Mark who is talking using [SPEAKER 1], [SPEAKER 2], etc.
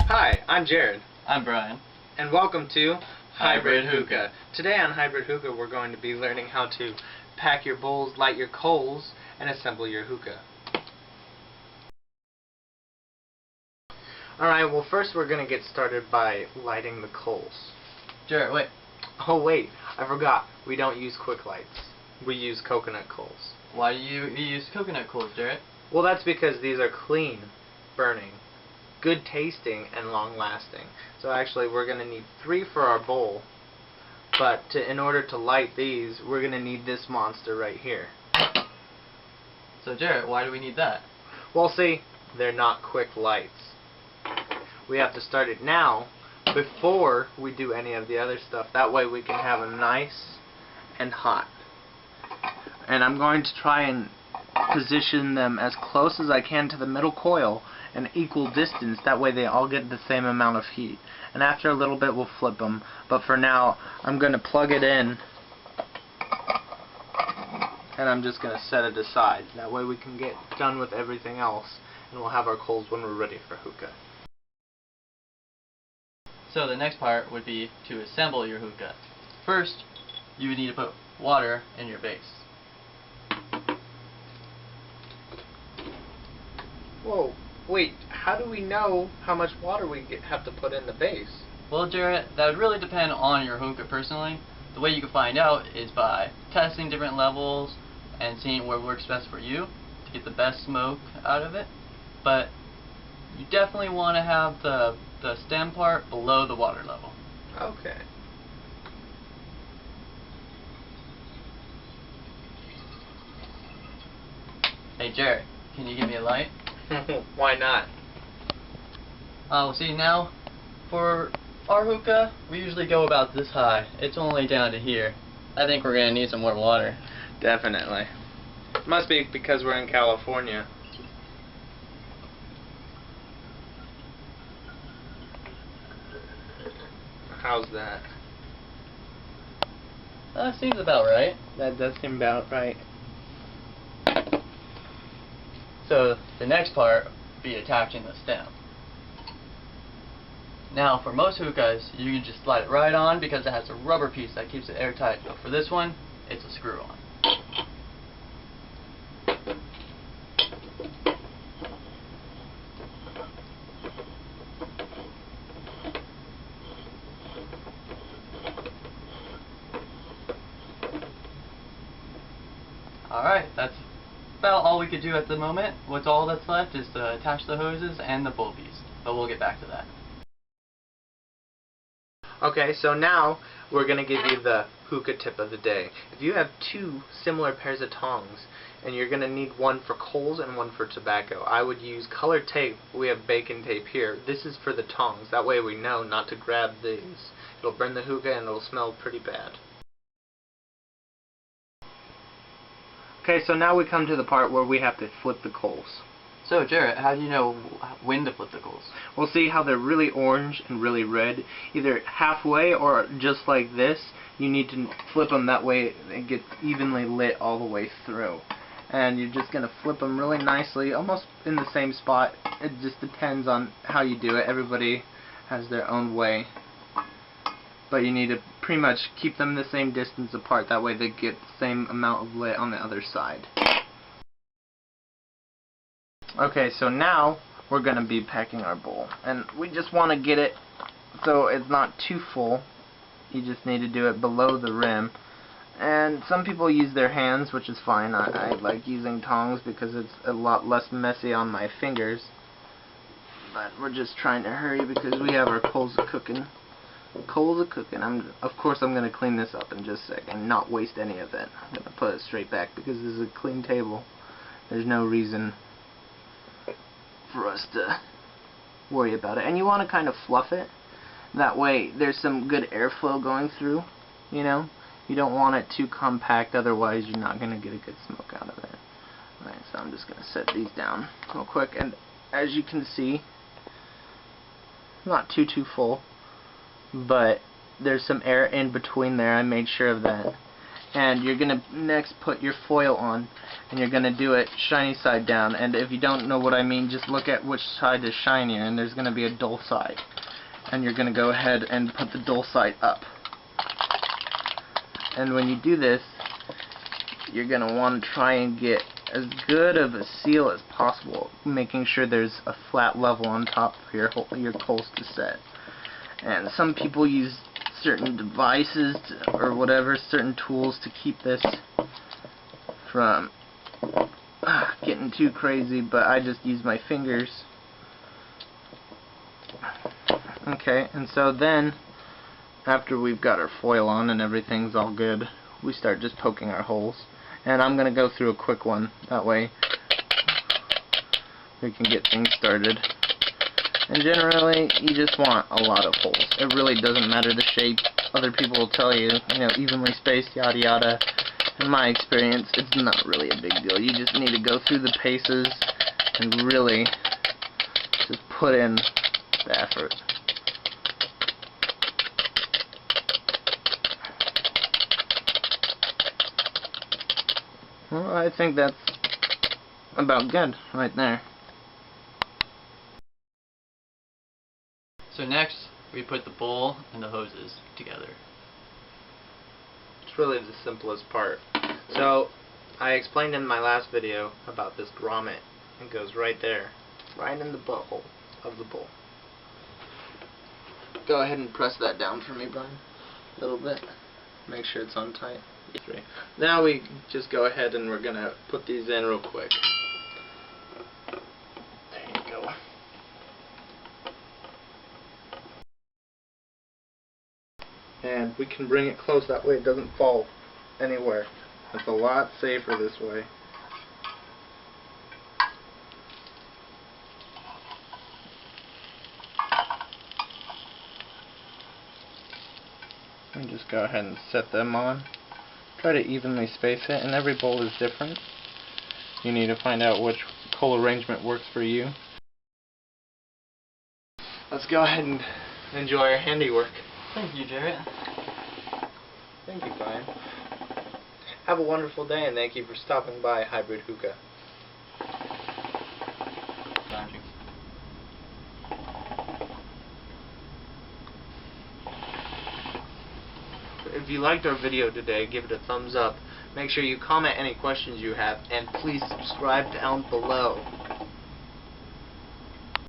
[SPEAKER 1] Hi, I'm Jared.
[SPEAKER 2] I'm Brian.
[SPEAKER 1] And welcome to
[SPEAKER 2] Hybrid Hookah.
[SPEAKER 1] Today on Hybrid Hookah we're going to be learning how to pack your bowls, light your coals, and assemble your hookah. Alright, well first we're going to get started by lighting the coals.
[SPEAKER 2] Jared, wait.
[SPEAKER 1] Oh wait, I forgot. We don't use quick lights. We use coconut coals.
[SPEAKER 2] Why do you use coconut coals, Jared?
[SPEAKER 1] Well, that's because these are clean burning, good tasting, and long lasting. So actually we're going to need 3 for our bowl, but in order to light these we're going to need this monster right here.
[SPEAKER 2] So Jared, why do we need that?
[SPEAKER 1] Well, see, they're not quick lights. We have to start it now before we do any of the other stuff. That way we can have them nice and hot. And I'm going to try and position them as close as I can to the middle coil in equal distance. That way they all get the same amount of heat. And after a little bit we'll flip them. But for now I'm going to plug it in and I'm just going to set it aside. That way we can get done with everything else and we'll have our coals when we're ready for hookah.
[SPEAKER 2] So the next part would be to assemble your hookah. First, you would need to put water in your base.
[SPEAKER 1] Whoa, wait, how do we know how much water we have to put in the base?
[SPEAKER 2] Well, Jared, that would really depend on your hookah personally. The way you can find out is by testing different levels and seeing what works best for you to get the best smoke out of it. But you definitely want to have the stem part below the water level.
[SPEAKER 1] Okay.
[SPEAKER 2] Hey Jared, can you give me a light?
[SPEAKER 1] Why not?
[SPEAKER 2] Well, see, now for our hookah we usually go about this high. It's only down to here. I think we're gonna need some more water.
[SPEAKER 1] Definitely. Must be because we're in California. How's that?
[SPEAKER 2] Seems about right.
[SPEAKER 1] That does seem about right.
[SPEAKER 2] So the next part would be attaching the stem. Now for most hookahs you can just slide it right on because it has a rubber piece that keeps it airtight, but for this one it's a screw on. Alright, that's about all we could do at the moment. What's all that's left is to attach the hoses and the bull beast, but we'll get back to that.
[SPEAKER 1] Okay, so now we're going to give you the hookah tip of the day. If you have 2 similar pairs of tongs and you're going to need one for coals and one for tobacco, I would use colored tape. We have bacon tape here. This is for the tongs. That way we know not to grab these. It'll burn the hookah and it'll smell pretty bad. Okay, so now we come to the part where we have to flip the coals.
[SPEAKER 2] So Jared, how do you know when to flip the coals?
[SPEAKER 1] We'll see how they're really orange and really red. Either halfway or just like this. You need to flip them that way it gets evenly lit all the way through. And you're just going to flip them really nicely, almost in the same spot. It just depends on how you do it. Everybody has their own way. But you need to pretty much keep them the same distance apart. That way they get the same amount of lit on the other side. Okay, so now we're going to be packing our bowl. And we just want to get it so it's not too full. You just need to do it below the rim. And some people use their hands, which is fine. I like using tongs because it's a lot less messy on my fingers. But we're just trying to hurry because we have our coals cooking. Coals are cooking. Of course I'm going to clean this up in just a sec and not waste any of it. I'm going to put it straight back because this is a clean table. There's no reason for us to worry about it. And you want to kind of fluff it. That way there's some good airflow going through. You know? You don't want it too compact, otherwise you're not going to get a good smoke out of it. Alright, so I'm just going to set these down real quick. And as you can see, not too full, but there's some air in between there. I made sure of that. And you're going to next put your foil on, and you're going to do it shiny side down. And if you don't know what I mean, just look at which side is shinier, and there's going to be a dull side. And you're going to go ahead and put the dull side up. And when you do this, you're going to want to try and get as good of a seal as possible, making sure there's a flat level on top for your coals to set. And some people use certain devices or whatever, certain tools to keep this from getting too crazy, but I just use my fingers. Okay, and so then after we've got our foil on and everything's all good, we start just poking our holes. And I'm going to go through a quick one, that way we can get things started. And generally, you just want a lot of holes. It really doesn't matter the shape. Other people will tell you, evenly spaced, yada yada. In my experience, it's not really a big deal. You just need to go through the paces and really just put in the effort. Well, I think that's about good right there.
[SPEAKER 2] So next, we put the bowl and the hoses together.
[SPEAKER 1] It's really the simplest part. So, I explained in my last video about this grommet. It goes right there, right in the butthole of the bowl. Go ahead and press that down for me, Brian. A little bit. Make sure it's on tight. Now we just go ahead and we're going to put these in real quick. There you go. And we can bring it close, that way it doesn't fall anywhere. It's a lot safer this way. And just go ahead and set them on. Try to evenly space it, and every bowl is different. You need to find out which coal arrangement works for you. Let's go ahead and enjoy our handiwork.
[SPEAKER 2] Thank you, Jarrett.
[SPEAKER 1] Thank you, Brian. Have a wonderful day, and thank you for stopping by Hybrid Hookah. If you liked our video today, give it a thumbs up. Make sure you comment any questions you have, and please subscribe down below.